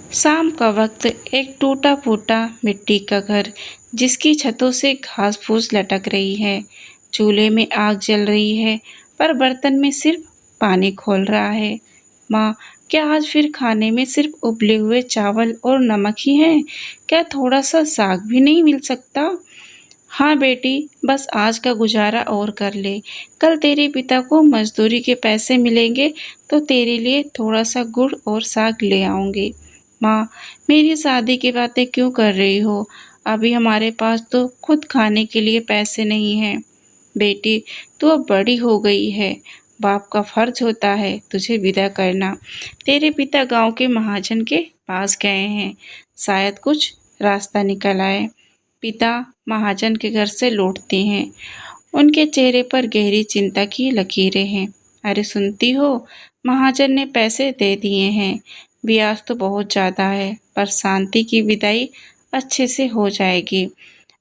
शाम का वक्त एक टूटा फूटा मिट्टी का घर जिसकी छतों से घास फूस लटक रही है। चूल्हे में आग जल रही है पर बर्तन में सिर्फ पानी खोल रहा है। माँ, क्या आज फिर खाने में सिर्फ उबले हुए चावल और नमक ही है? क्या थोड़ा सा साग भी नहीं मिल सकता? हाँ बेटी, बस आज का गुजारा और कर ले। कल तेरे पिता को मजदूरी के पैसे मिलेंगे तो तेरे लिए थोड़ा सा गुड़ और साग ले आऊंगी। माँ, मेरी शादी की बातें क्यों कर रही हो? अभी हमारे पास तो खुद खाने के लिए पैसे नहीं हैं। बेटी, तू अब बड़ी हो गई है। बाप का फर्ज होता है तुझे विदा करना। तेरे पिता गांव के महाजन के पास गए हैं, शायद कुछ रास्ता निकल आए। पिता महाजन के घर से लौटते हैं। उनके चेहरे पर गहरी चिंता की लकीरें हैं। अरे सुनती हो, महाजन ने पैसे दे दिए हैं। ब्याज तो बहुत ज़्यादा है पर शांति की विदाई अच्छे से हो जाएगी।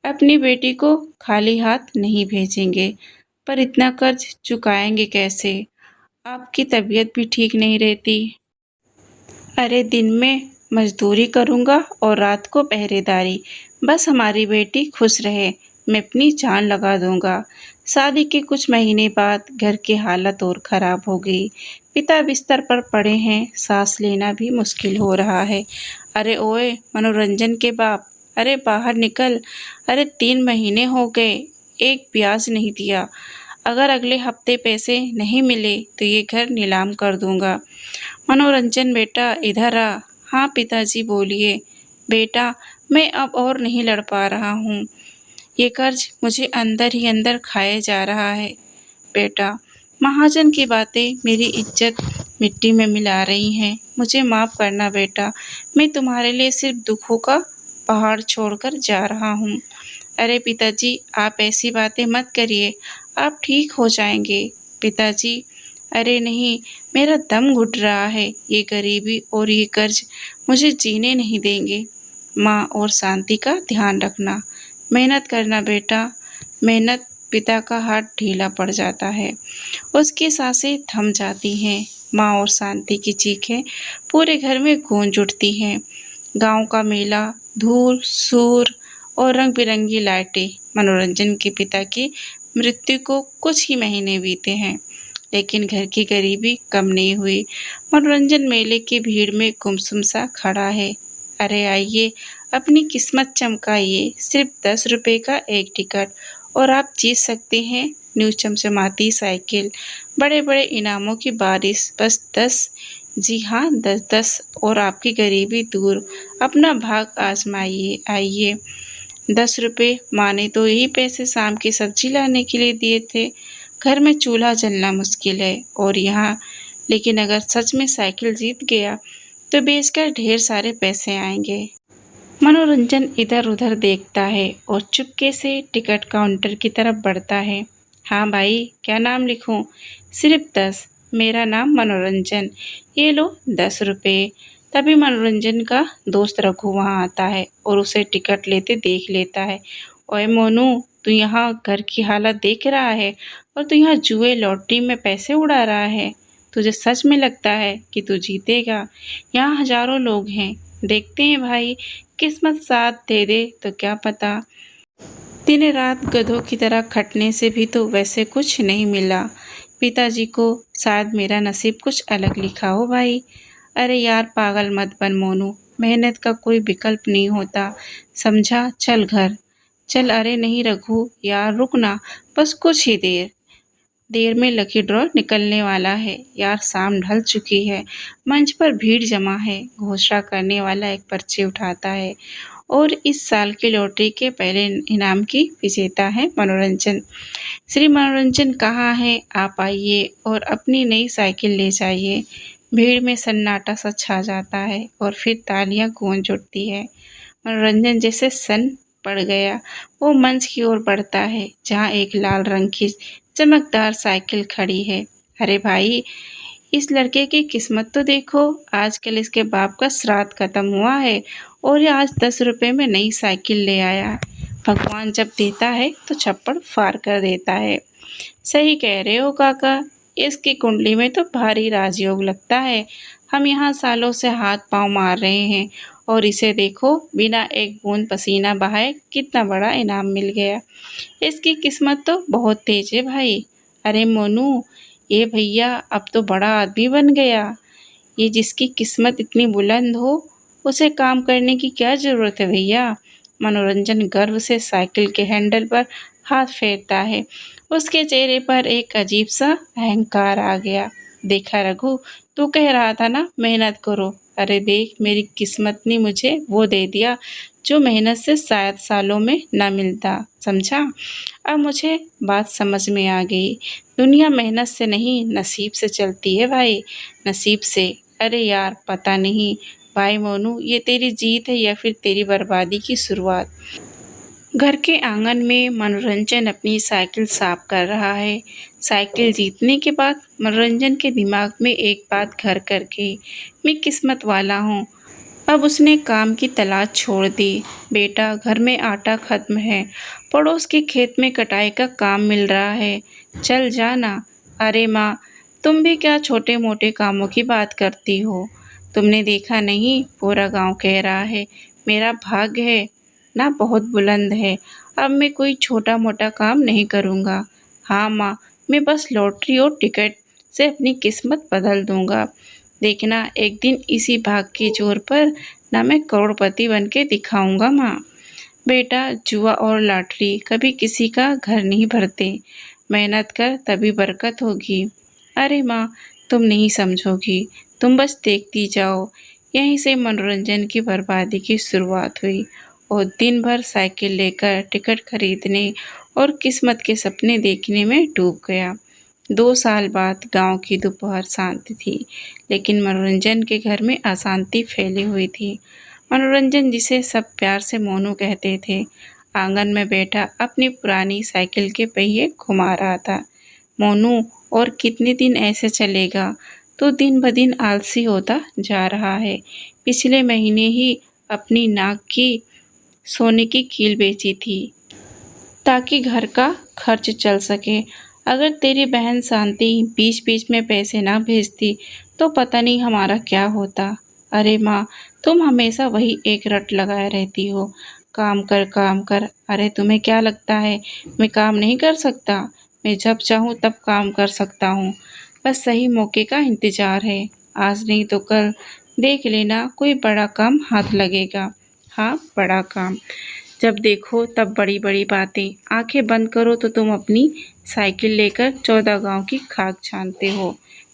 अपनी बेटी को खाली हाथ नहीं भेजेंगे, पर इतना कर्ज चुकाएंगे कैसे? आपकी तबीयत भी ठीक नहीं रहती। अरे दिन में मजदूरी करूँगा और रात को पहरेदारी। बस हमारी बेटी खुश रहे, मैं अपनी जान लगा दूँगा। शादी के कुछ महीने बाद घर की हालत और ख़राब हो गई। पिता बिस्तर पर पड़े हैं, सांस लेना भी मुश्किल हो रहा है। अरे ओए मनोरंजन के बाप, अरे बाहर निकल। अरे 3 महीने हो गए, एक ब्याज नहीं दिया। अगर अगले हफ्ते पैसे नहीं मिले तो ये घर नीलाम कर दूँगा। मनोरंजन बेटा इधर आ। हाँ पिताजी बोलिए। बेटा, मैं अब और नहीं लड़ पा रहा हूँ। ये कर्ज मुझे अंदर ही अंदर खाए जा रहा है। बेटा, महाजन की बातें मेरी इज्जत मिट्टी में मिला रही हैं। मुझे माफ़ करना बेटा, मैं तुम्हारे लिए सिर्फ दुखों का पहाड़ छोड़कर जा रहा हूँ। अरे पिताजी, आप ऐसी बातें मत करिए, आप ठीक हो जाएंगे। पिताजी, अरे नहीं, मेरा दम घुट रहा है। ये गरीबी और ये कर्ज मुझे जीने नहीं देंगे। माँ और शांति का ध्यान रखना। मेहनत करना बेटा, मेहनत। पिता का हाथ ढीला पड़ जाता है, उसकी सांसें थम जाती हैं। माँ और शांति की चीखें पूरे घर में गूंज उठती हैं। गांव का मेला, धूल, शोर और रंग बिरंगी लाइटें। मनोरंजन के पिता की मृत्यु को कुछ ही महीने बीते हैं, लेकिन घर की गरीबी कम नहीं हुई। मनोरंजन मेले की भीड़ में गुमसुम सा खड़ा है। अरे आइए, अपनी किस्मत चमकाइए। सिर्फ 10 रुपए का एक टिकट और आप जीत सकते हैं न्यू चमचमाती साइकिल, बड़े बड़े इनामों की बारिश। बस 10, जी हाँ 10 और आपकी गरीबी दूर। अपना भाग आजमाइए। आइए। 10 रुपये, माँ ने तो यही पैसे शाम की सब्जी लाने के लिए दिए थे। घर में चूल्हा जलना मुश्किल है और यहाँ, लेकिन अगर सच में साइकिल जीत गया तो बेचकर ढेर सारे पैसे आएंगे। मनोरंजन इधर उधर देखता है और चुपके से टिकट काउंटर की तरफ बढ़ता है। हाँ भाई, क्या नाम लिखूं? सिर्फ 10। मेरा नाम मनोरंजन। ये लो 10 रुपये। तभी मनोरंजन का दोस्त रघु वहाँ आता है और उसे टिकट लेते देख लेता है। ओए मोनू, तू यहाँ घर की हालत देख रहा है और तू यहाँ जुए लॉटरी में पैसे उड़ा रहा है? तुझे सच में लगता है कि तू जीतेगा? यहाँ हजारों लोग हैं, देखते हैं भाई, किस्मत साथ दे दे तो क्या पता। दिन रात गधों की तरह खटने से भी तो वैसे कुछ नहीं मिला। पिताजी को शायद मेरा नसीब कुछ अलग लिखा हो भाई। अरे यार पागल मत बन मोनू, मेहनत का कोई विकल्प नहीं होता, समझा? चल घर चल। अरे नहीं रघु यार, रुक ना, बस कुछ ही देर। देर में लकी ड्रॉ निकलने वाला है यार। शाम ढल चुकी है, मंच पर भीड़ जमा है। घोषणा करने वाला एक पर्ची उठाता है और इस साल की लॉटरी के पहले इनाम की विजेता है मनोरंजन। श्री मनोरंजन कहाँ है? आप आइए और अपनी नई साइकिल ले जाइए। भीड़ में सन्नाटा सा छा जाता है और फिर तालियां गूंज उठती है। मनोरंजन जैसे सन पड़ गया। वो मंच की ओर बढ़ता है जहाँ एक लाल रंग की चमकदार साइकिल खड़ी है। अरे भाई, इस लड़के की किस्मत तो देखो, आजकल इसके बाप का श्राद्ध खत्म हुआ है और ये आज 10 रुपए में नई साइकिल ले आया। भगवान जब देता है तो छप्पड़ फाड़ कर देता है। सही कह रहे हो काका, इसकी कुंडली में तो भारी राजयोग लगता है। हम यहाँ सालों से हाथ पाँव मार रहे हैं और इसे देखो बिना एक बूंद पसीना बहाए कितना बड़ा इनाम मिल गया। इसकी किस्मत तो बहुत तेज है भाई। अरे मोनू, ये भैया अब तो बड़ा आदमी बन गया। ये जिसकी किस्मत इतनी बुलंद हो उसे काम करने की क्या ज़रूरत है भैया। मनोरंजन गर्व से साइकिल के हैंडल पर हाथ फेरता है। उसके चेहरे पर एक अजीब सा अहंकार आ गया। देखा रघु, तू कह रहा था ना मेहनत करो। अरे देख, मेरी किस्मत ने मुझे वो दे दिया जो मेहनत से शायद सालों में ना मिलता। समझा? अब मुझे बात समझ में आ गई। दुनिया मेहनत से नहीं नसीब से चलती है भाई, नसीब से। अरे यार पता नहीं भाई मोनू, ये तेरी जीत है या फिर तेरी बर्बादी की शुरुआत। घर के आंगन में मनोरंजन अपनी साइकिल साफ कर रहा है। साइकिल जीतने के बाद मनोरंजन के दिमाग में एक बात घर कर गई, मैं किस्मत वाला हूँ। अब उसने काम की तलाश छोड़ दी। बेटा, घर में आटा खत्म है, पड़ोस के खेत में कटाई का काम मिल रहा है, चल जाना। अरे माँ, तुम भी क्या छोटे मोटे कामों की बात करती हो? तुमने देखा नहीं, पूरा गांव कह रहा है मेरा भाग्य है ना बहुत बुलंद है। अब मैं कोई छोटा मोटा काम नहीं करूँगा। हाँ माँ, मैं बस लॉटरी और टिकट से अपनी किस्मत बदल दूँगा। देखना एक दिन इसी भाग के जोर पर ना मैं करोड़पति बन के दिखाऊँगा माँ। बेटा, जुआ और लॉटरी कभी किसी का घर नहीं भरते। मेहनत कर तभी बरकत होगी। अरे माँ, तुम नहीं समझोगी, तुम बस देखती जाओ। यहीं से मनोरंजन की बर्बादी की शुरुआत हुई और दिन भर साइकिल लेकर टिकट खरीदने और किस्मत के सपने देखने में डूब गया। 2 साल बाद गांव की दोपहर शांत थी, लेकिन मनोरंजन के घर में अशांति फैली हुई थी। मनोरंजन, जिसे सब प्यार से मोनू कहते थे, आंगन में बैठा अपनी पुरानी साइकिल के पहिए घुमा रहा था। मोनू, और कितने दिन ऐसे चलेगा? तो दिन ब दिन आलसी होता जा रहा है। पिछले महीने ही अपनी नाक की सोने की कील बेची थी ताकि घर का खर्च चल सके। अगर तेरी बहन शांति बीच बीच में पैसे ना भेजती तो पता नहीं हमारा क्या होता। अरे माँ, तुम हमेशा वही एक रट लगाए रहती हो, काम कर काम कर। अरे तुम्हें क्या लगता है मैं काम नहीं कर सकता? मैं जब चाहूँ तब काम कर सकता हूँ, बस सही मौके का इंतज़ार है। आज नहीं तो कल देख लेना कोई बड़ा काम हाथ लगेगा। हाँ, बड़ा काम। जब देखो तब बड़ी बड़ी बातें। आंखें बंद करो तो तुम अपनी साइकिल लेकर 14 गांव की खाक छानते हो,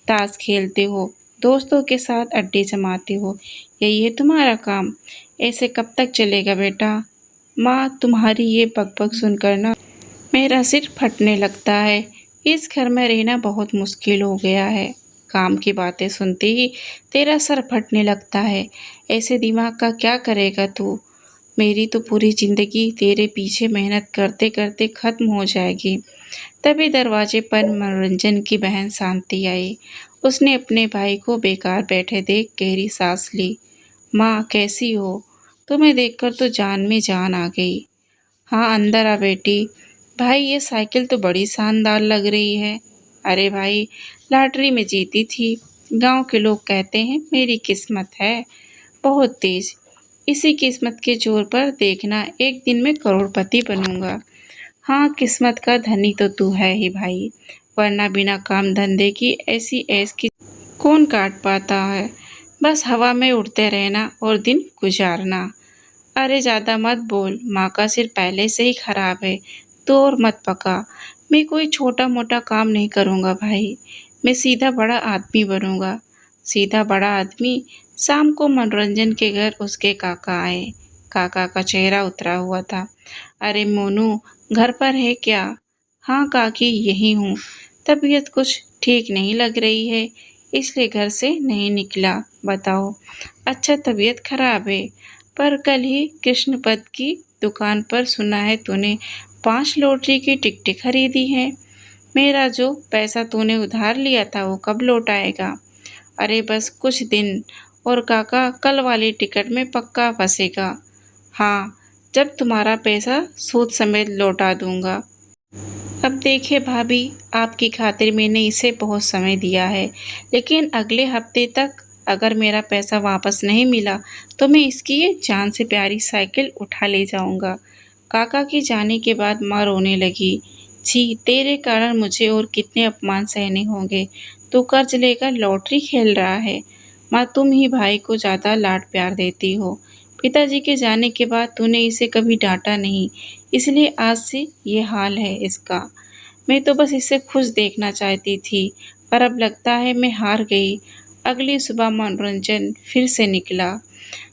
ताश खेलते हो, दोस्तों के साथ अड्डे जमाते हो। यही है तुम्हारा काम? ऐसे कब तक चलेगा बेटा? माँ, तुम्हारी ये बकबक सुनकर ना मेरा सिर फटने लगता है। इस घर में रहना बहुत मुश्किल हो गया है। काम की बातें सुनते ही तेरा सर फटने लगता है। ऐसे दिमाग का क्या करेगा तू? मेरी तो पूरी ज़िंदगी तेरे पीछे मेहनत करते करते ख़त्म हो जाएगी। तभी दरवाजे पर मनोरंजन की बहन शांति आई। उसने अपने भाई को बेकार बैठे देख गहरी सांस ली। माँ, कैसी हो? तुम्हें देखकर तो जान में जान आ गई। हाँ, अंदर आ बेटी। भाई, ये साइकिल तो बड़ी शानदार लग रही है। अरे भाई, लॉटरी में जीती थी। गांव के लोग कहते हैं मेरी किस्मत है बहुत तेज। इसी किस्मत के जोर पर देखना एक दिन मैं करोड़पति बनूंगा। हाँ, किस्मत का धनी तो तू है ही भाई, वरना बिना काम धंधे की ऐसी ऐश की कौन काट पाता है। बस हवा में उड़ते रहना और दिन गुजारना। अरे ज़्यादा मत बोल, माँ का सिर पहले से ही खराब है, तू और मत पका। मैं कोई छोटा मोटा काम नहीं करूँगा भाई, मैं सीधा बड़ा आदमी बनूँगा। सीधा बड़ा आदमी? शाम को मनोरंजन के घर उसके काका आए। काका का चेहरा उतरा हुआ था। अरे मोनू, घर पर है क्या? हाँ काकी, यही हूँ। तबीयत कुछ ठीक नहीं लग रही है, इसलिए घर से नहीं निकला। बताओ। अच्छा, तबीयत खराब है, पर कल ही कृष्णपद की दुकान पर सुना है तूने 5 लॉटरी की टिकटें खरीदी हैं। मेरा जो पैसा तूने उधार लिया था वो कब लौट आएगा? अरे बस कुछ दिन और काका, कल वाली टिकट में पक्का फंसेगा। हाँ, जब तुम्हारा पैसा सूद समेत लौटा दूंगा। अब देखिए भाभी, आपकी खातिर मैंने इसे बहुत समय दिया है, लेकिन अगले हफ्ते तक अगर मेरा पैसा वापस नहीं मिला तो मैं इसकी ये जान से प्यारी साइकिल उठा ले जाऊंगा। काका के जाने के बाद माँ रोने लगी। छी, तेरे कारण मुझे और कितने अपमान सहने होंगे। तू कर्ज लेकर लॉटरी खेल रहा है। माँ, तुम ही भाई को ज़्यादा लाड प्यार देती हो। पिताजी के जाने के बाद तूने इसे कभी डांटा नहीं, इसलिए आज से ये हाल है इसका। मैं तो बस इसे खुश देखना चाहती थी, पर अब लगता है मैं हार गई। अगली सुबह मनोरंजन फिर से निकला।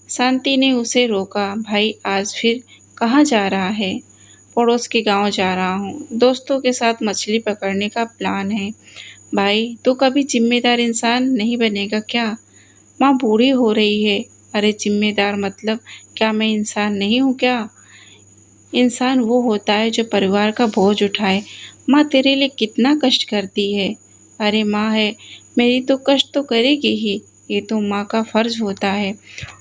शांति ने उसे रोका। भाई, आज फिर कहाँ जा रहा है? पड़ोस के गांव जा रहा हूँ। दोस्तों के साथ मछली पकड़ने का प्लान है। भाई, तू कभी जिम्मेदार इंसान नहीं बनेगा क्या? माँ बूढ़ी हो रही है। अरे जिम्मेदार मतलब क्या मैं इंसान नहीं हूँ क्या? इंसान वो होता है जो परिवार का बोझ उठाए। माँ तेरे लिए कितना कष्ट करती है। अरे माँ है मेरी तो कष्ट तो करेगी ही, ये तो माँ का फर्ज होता है।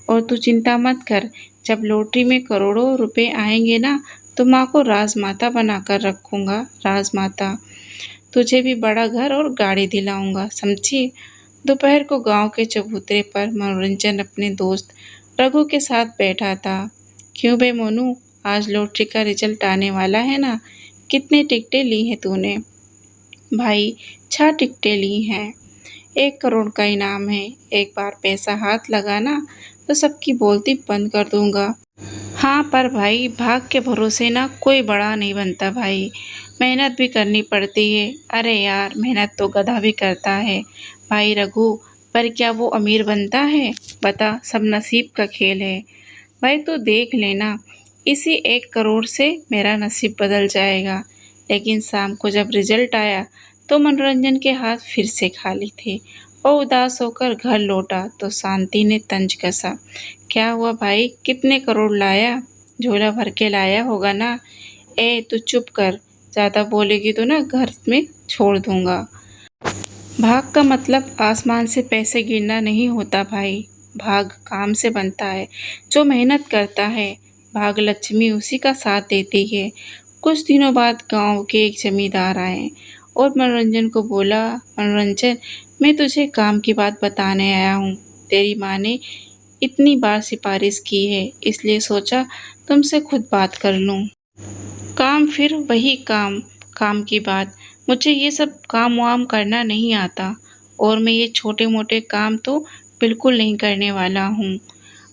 और तू चिंता मत कर, जब लॉटरी में करोड़ों रुपए आएंगे ना तो माँ को राजमाता बनाकर रखूंगा। राजमाता, तुझे भी बड़ा घर और गाड़ी दिलाऊंगा, समझी? दोपहर को गांव के चबूतरे पर मनोरंजन अपने दोस्त रघु के साथ बैठा था। क्यों बे मोनू, आज लॉटरी का रिजल्ट आने वाला है ना? कितनी टिकटें ली हैं तूने? भाई, 6 टिकटें ली हैं। 1 करोड़ का इनाम है। एक बार पैसा हाथ लगाना तो सबकी बोलती बंद कर दूंगा। हाँ, पर भाई भाग के भरोसे ना कोई बड़ा नहीं बनता भाई। मेहनत भी करनी पड़ती है। अरे यार, मेहनत तो गधा भी करता है भाई रघु। पर क्या वो अमीर बनता है? बता, सब नसीब का खेल है। भाई तू देख लेना, इसी 1 करोड़ से मेरा नसीब बदल जाएगा। लेकिन शाम को जब रिजल्ट आया तो मनोरंजन के हाथ फिर से खाली थे। वो उदास होकर घर लौटा तो शांति ने तंज कसा। क्या हुआ भाई, कितने करोड़ लाया? झोला भर के लाया होगा ना? ए तू चुप कर, ज़्यादा बोलेगी तो ना घर में छोड़ दूंगा। भाग का मतलब आसमान से पैसे गिरना नहीं होता भाई। भाग काम से बनता है, जो मेहनत करता है। भाग लक्ष्मी उसी का साथ देती है। कुछ दिनों बाद गांव के एक जमींदार आए और मनोरंजन को बोला, मनोरंजन, मैं तुझे काम की बात बताने आया हूँ। तेरी माँ ने इतनी बार सिफारिश की है, इसलिए सोचा तुमसे खुद बात कर लूँ। काम, फिर वही काम। काम की बात, मुझे ये सब काम वाम करना नहीं आता, और मैं ये छोटे मोटे काम तो बिल्कुल नहीं करने वाला हूँ।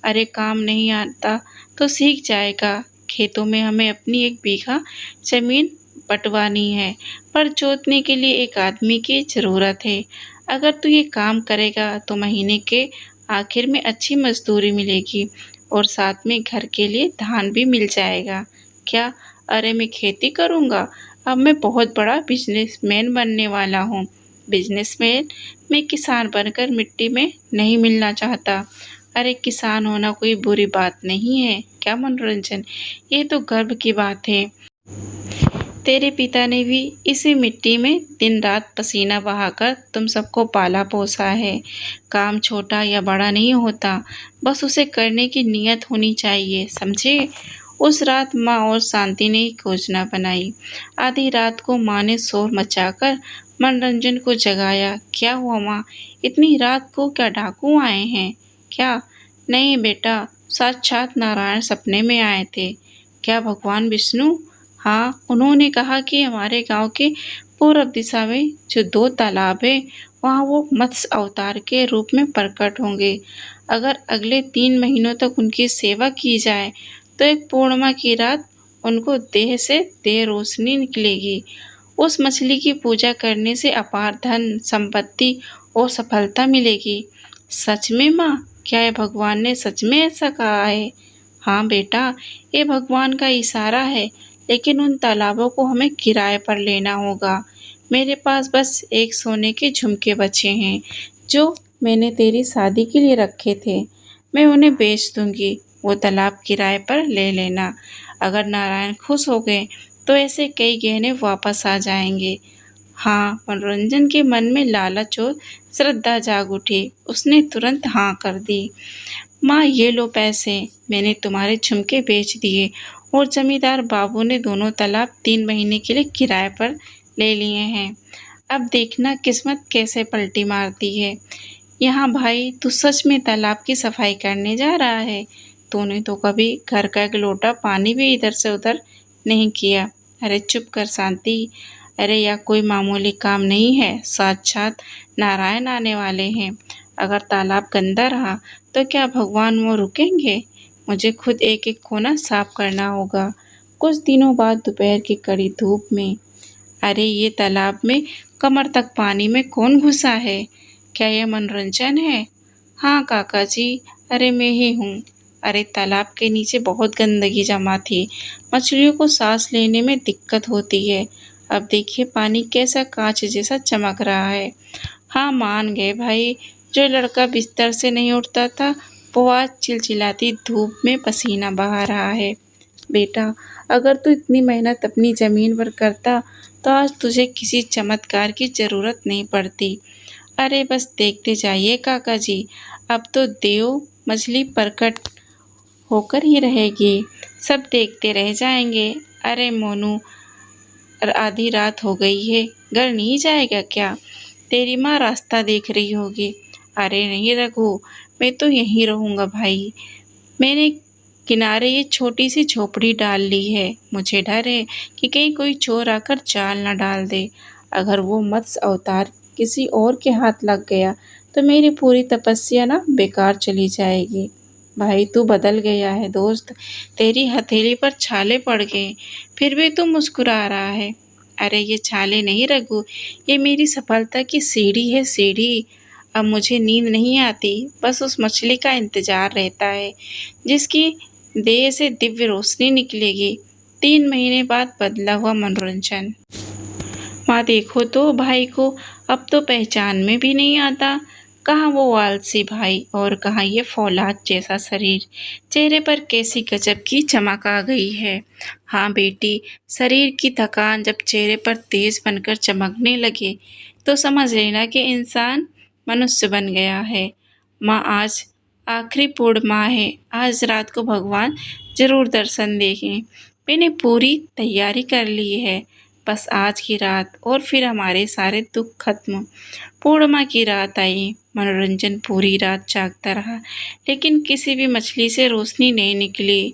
अरे काम नहीं आता तो सीख जाएगा। खेतों में हमें अपनी 1 बीघा जमीन बंटवानी है, पर जोतने के लिए एक आदमी की ज़रूरत है। अगर तू ये काम करेगा तो महीने के आखिर में अच्छी मजदूरी मिलेगी और साथ में घर के लिए धान भी मिल जाएगा। क्या? अरे मैं खेती करूँगा? अब मैं बहुत बड़ा बिजनेसमैन बनने वाला हूँ। बिजनेसमैन? मैं किसान बनकर मिट्टी में नहीं मिलना चाहता। अरे किसान होना कोई बुरी बात नहीं है क्या मनोरंजन? ये तो गर्व की बात है। तेरे पिता ने भी इसी मिट्टी में दिन रात पसीना बहाकर तुम सबको पाला पोसा है। काम छोटा या बड़ा नहीं होता, बस उसे करने की नीयत होनी चाहिए, समझे? उस रात माँ और शांति ने एक योजना बनाई। आधी रात को माँ ने शोर मचाकर मनोरंजन को जगाया। क्या हुआ माँ, इतनी रात को क्या डाकू आए हैं क्या? नहीं बेटा, साक्षात नारायण सपने में आए थे। क्या भगवान विष्णु? हाँ, उन्होंने कहा कि हमारे गांव के पूर्व दिशा में जो 2 तालाब है, वहाँ वो मत्स्य अवतार के रूप में प्रकट होंगे। अगर अगले 3 महीनों तक उनकी सेवा की जाए तो एक पूर्णिमा की रात उनको देह से देह रोशनी निकलेगी। उस मछली की पूजा करने से अपार धन संपत्ति और सफलता मिलेगी। सच में माँ? क्या ये भगवान ने सच में ऐसा कहा है? हाँ बेटा, ये भगवान का इशारा है, लेकिन उन तालाबों को हमें किराए पर लेना होगा। मेरे पास बस एक सोने के झुमके बचे हैं, जो मैंने तेरी शादी के लिए रखे थे। मैं उन्हें बेच दूंगी, वो तालाब किराए पर ले लेना। अगर नारायण खुश हो गए तो ऐसे कई गहने वापस आ जाएंगे। हाँ, मनोरंजन के मन में लालच और श्रद्धा जाग उठी। उसने तुरंत हाँ कर दी। माँ, ये लो पैसे, मैंने तुम्हारे झुमके बेच दिए और जमींदार बाबू ने दोनों तालाब 3 महीने के लिए किराए पर ले लिए हैं। अब देखना किस्मत कैसे पलटी मारती है। यहाँ भाई तू सच में तालाब की सफाई करने जा रहा है? तूने तो कभी घर का एक लोटा पानी भी इधर से उधर नहीं किया। अरे चुप कर शांति। अरे यह कोई मामूली काम नहीं है, साक्षात नारायण आने वाले हैं। अगर तालाब गंदा रहा तो क्या भगवान वो रुकेंगे? मुझे खुद एक एक कोना साफ करना होगा। कुछ दिनों बाद दोपहर की कड़ी धूप में, अरे ये तालाब में कमर तक पानी में कौन घुसा है? क्या यह मनोरंजन है? हाँ काका जी, अरे मैं ही हूँ। अरे तालाब के नीचे बहुत गंदगी जमा थी, मछलियों को सांस लेने में दिक्कत होती है। अब देखिए पानी कैसा कांच जैसा चमक रहा है। हाँ मान गए भाई, जो लड़का बिस्तर से नहीं उठता था वो आज चिलचिलाती धूप में पसीना बहा रहा है। बेटा, अगर तू इतनी मेहनत अपनी ज़मीन पर करता तो आज तुझे किसी चमत्कार की ज़रूरत नहीं पड़ती। अरे बस देखते जाइए काका जी, अब तो देव मछली प्रकट होकर ही रहेगी, सब देखते रह जाएंगे। अरे मोनू, आधी रात हो गई है, घर नहीं जाएगा क्या? तेरी माँ रास्ता देख रही होगी। अरे नहीं रघु, मैं तो यहीं रहूँगा भाई। मैंने किनारे ये छोटी सी झोपड़ी डाल ली है। मुझे डर है कि कहीं कोई चोर आकर जाल न डाल दे। अगर वो मत्स्य अवतार किसी और के हाथ लग गया तो मेरी पूरी तपस्या ना बेकार चली जाएगी। भाई तू बदल गया है दोस्त, तेरी हथेली पर छाले पड़ गए, फिर भी तू मुस्कुरा रहा है। अरे ये छाले नहीं रघु, ये मेरी सफलता की सीढ़ी है, सीढ़ी। अब मुझे नींद नहीं आती, बस उस मछली का इंतजार रहता है जिसकी देह से दिव्य रोशनी निकलेगी। 3 महीने बाद बदला हुआ मनोरंजन। माँ देखो तो भाई को अब तो पहचान में भी नहीं आता। कहाँ वो आलसी भाई और कहाँ ये फौलाद जैसा शरीर। चेहरे पर कैसी गजब की चमक आ गई है। हाँ बेटी, शरीर की थकान जब चेहरे पर तेज बनकर चमकने लगे तो समझ लेना कि इंसान मनुष्य बन गया है। माँ आज आखिरी पूर्णिमा है, आज रात को भगवान जरूर दर्शन देंगे। मैंने पूरी तैयारी कर ली है, बस आज की रात और फिर हमारे सारे दुख खत्म। पूर्णिमा की रात आई, मनोरंजन पूरी रात जागता रहा, लेकिन किसी भी मछली से रोशनी नहीं निकली।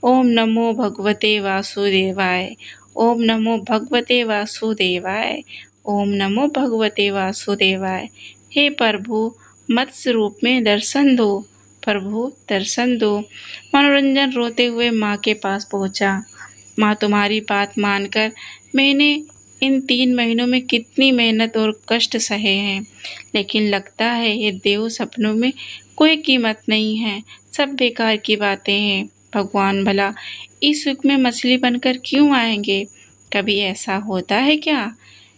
ओम नमो भगवते वासुदेवाय, ओम नमो भगवते वासुदेवाय, ओम नमो भगवते वासुदेवाय। हे प्रभु, मत्स्य रूप में दर्शन दो, प्रभु दर्शन दो। मनोरंजन रोते हुए माँ के पास पहुँचा। माँ तुम्हारी बात मानकर मैंने इन 3 महीनों में कितनी मेहनत और कष्ट सहे हैं, लेकिन लगता है ये देव सपनों में कोई कीमत नहीं है, सब बेकार की बातें हैं। भगवान भला इस युग में मछली बनकर क्यों आएंगे? कभी ऐसा होता है क्या?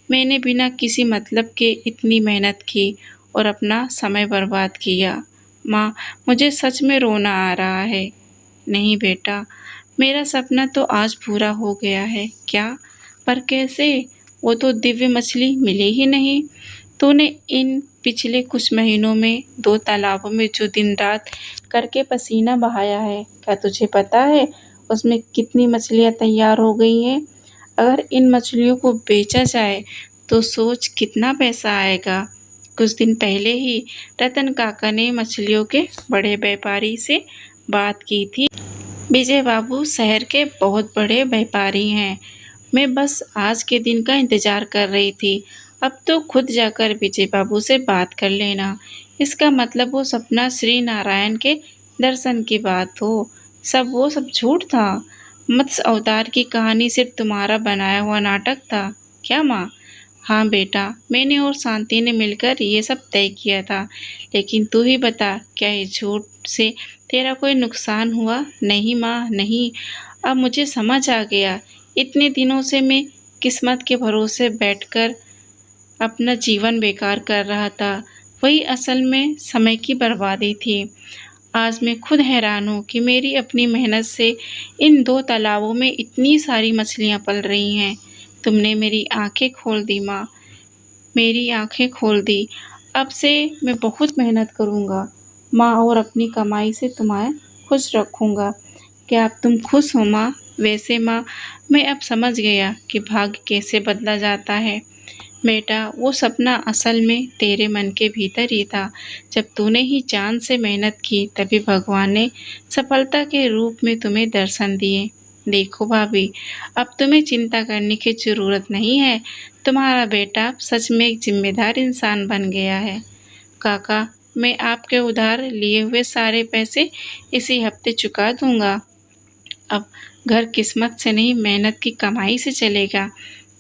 मैंने बिना किसी मतलब के इतनी मेहनत की और अपना समय बर्बाद किया। माँ, मुझे सच में रोना आ रहा है। नहीं बेटा, मेरा सपना तो आज पूरा हो गया है। क्या? पर कैसे? वो तो दिव्य मछली मिली ही नहीं। तूने इन पिछले कुछ महीनों में 2 तालाबों में जो दिन रात करके पसीना बहाया है, क्या तुझे पता है उसमें कितनी मछलियाँ तैयार हो गई हैं? अगर इन मछलियों को बेचा जाए तो सोच कितना पैसा आएगा। कुछ दिन पहले ही रतन काका ने मछलियों के बड़े व्यापारी से बात की थी। विजय बाबू शहर के बहुत बड़े व्यापारी हैं। मैं बस आज के दिन का इंतजार कर रही थी। अब तो खुद जाकर विजय बाबू से बात कर लेना। इसका मतलब वो सपना श्री नारायण के दर्शन की बात हो, वो सब झूठ था। मत्स्य अवतार की कहानी सिर्फ तुम्हारा बनाया हुआ नाटक था क्या माँ? हाँ बेटा, मैंने और शांति ने मिलकर ये सब तय किया था। लेकिन तू ही बता, क्या इस झूठ से तेरा कोई नुकसान हुआ? नहीं माँ, नहीं। अब मुझे समझ आ गया, इतने दिनों से मैं किस्मत के भरोसे बैठकर अपना जीवन बेकार कर रहा था, वही असल में समय की बर्बादी थी। आज मैं खुद हैरान हूँ कि मेरी अपनी मेहनत से इन 2 तालाबों में इतनी सारी मछलियाँ पल रही हैं। तुमने मेरी आंखें खोल दी माँ, मेरी आंखें खोल दी। अब से मैं बहुत मेहनत करूँगा माँ और अपनी कमाई से तुम्हें खुश रखूँगा। क्या अब तुम खुश हो माँ? वैसे माँ, मैं अब समझ गया कि भाग्य कैसे बदला जाता है। बेटा, वो सपना असल में तेरे मन के भीतर ही था। जब तूने ही जान से मेहनत की तभी भगवान ने सफलता के रूप में तुम्हें दर्शन दिए। देखो भाभी, अब तुम्हें चिंता करने की ज़रूरत नहीं है। तुम्हारा बेटा अब सच में एक ज़िम्मेदार इंसान बन गया है। काका, मैं आपके उधार लिए हुए सारे पैसे इसी हफ्ते चुका दूँगा। अब घर किस्मत से नहीं, मेहनत की कमाई से चलेगा।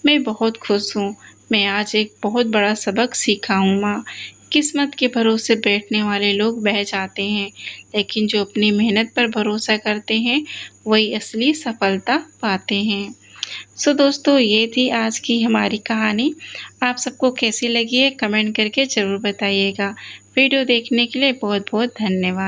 मैं बहुत खुश हूँ। मैं आज एक बहुत बड़ा सबक सीखा हूँ माँ। किस्मत के भरोसे बैठने वाले लोग बह जाते हैं, लेकिन जो अपनी मेहनत पर भरोसा करते हैं, वही असली सफलता पाते हैं। सो दोस्तों, ये थी आज की हमारी कहानी। आप सबको कैसी लगी है कमेंट करके ज़रूर बताइएगा। वीडियो देखने के लिए बहुत-बहुत धन्यवाद।